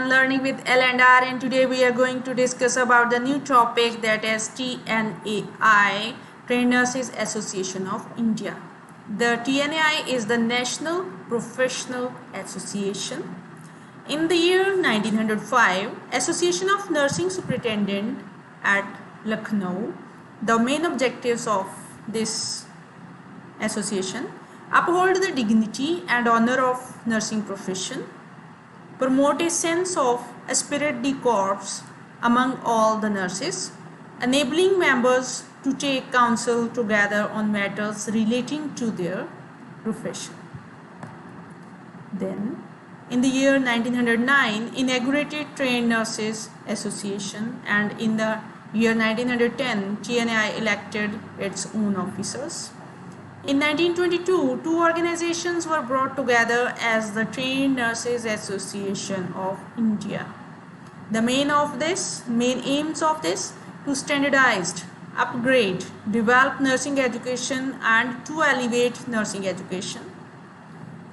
Learning with L and R, and today we are going to discuss about the new topic, that is TNAI, Trained Nurses Association of India. The TNAI is the National Professional Association. In the year 1905, Association of Nursing Superintendent at Lucknow. The main objectives of this association: uphold the dignity and honor of nursing profession, promote a sense of esprit de corps among all the nurses, enabling members to take counsel together on matters relating to their profession. Then, in the year 1909, inaugurated Trained Nurses Association, and in the year 1910, TNAI elected its own officers. In 1922, two organizations were brought together as the Trained Nurses Association of India. The main aims of this: to standardize, upgrade, develop nursing education and to elevate nursing education,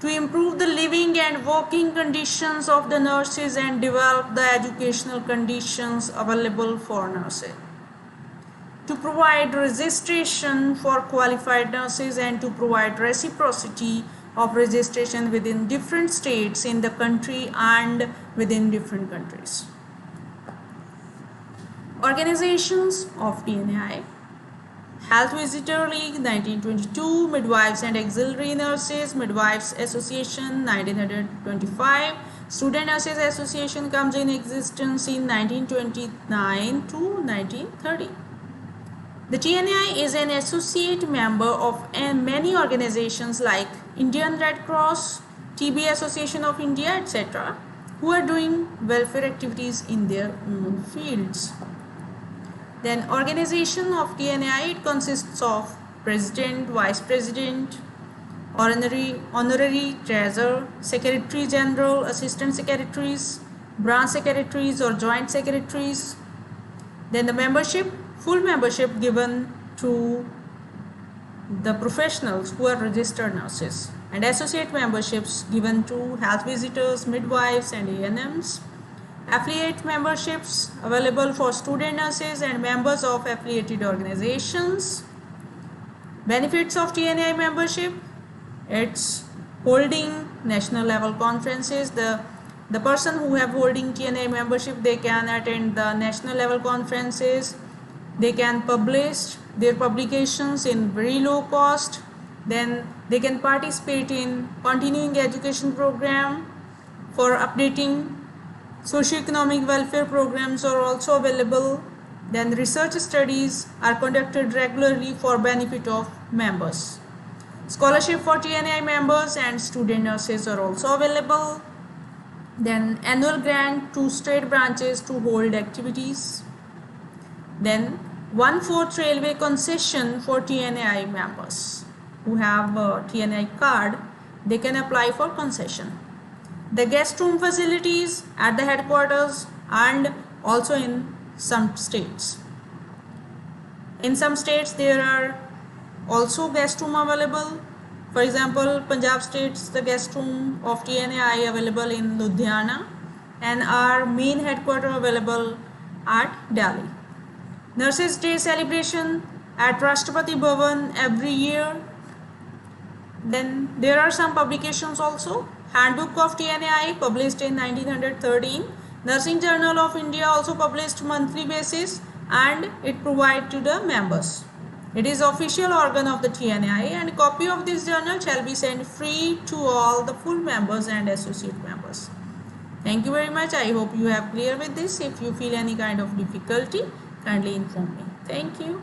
to improve the living and working conditions of the nurses and develop the educational conditions available for nurses, to provide registration for qualified nurses and to provide reciprocity of registration within different states in the country and within different countries. Organizations of TNAI: Health Visitor League 1922, Midwives and Auxiliary Nurses Midwives Association 1925, Student Nurses Association comes in existence in 1929 to 1930. The TNAI is an associate member of many organizations like Indian Red Cross, TB Association of India, etc., who are doing welfare activities in their own fields. Then, organization of TNAI, it consists of President, Vice President, Honorary Treasurer, Secretary General, Assistant Secretaries, Branch Secretaries or Joint Secretaries. Then the membership: full membership given to the professionals who are registered nurses, and associate memberships given to health visitors, midwives and ANMs. Affiliate memberships available for student nurses and members of affiliated organizations. Benefits of TNAI membership: it's holding national level conferences. The person who have holding TNAI membership, they can attend the national level conferences. They can publish their publications in very low cost. Then they can participate in continuing education program. For updating socioeconomic welfare programs are also available. Then research studies are conducted regularly for benefit of members. Scholarship for TNAI members and student nurses are also available. Then annual grant to state branches to hold activities. Then 1/4 railway concession for TNAI members who have a TNAI card, they can apply for concession. The guest room facilities at the headquarters and also in some states. In some states there are also guest room available. For example, Punjab states, the guest room of TNAI available in Ludhiana, and our main headquarters available at Delhi. Nurses Day celebration at Rashtrapati Bhavan every year. Then there are some publications also. Handbook of TNAI published in 1913. Nursing Journal of India also published monthly basis, and it provided to the members. It is official organ of the TNAI, and copy of this journal shall be sent free to all the full members and associate members. Thank you very much. I hope you have clear with this. If you feel any kind of difficulty, kindly inform me. Thank you.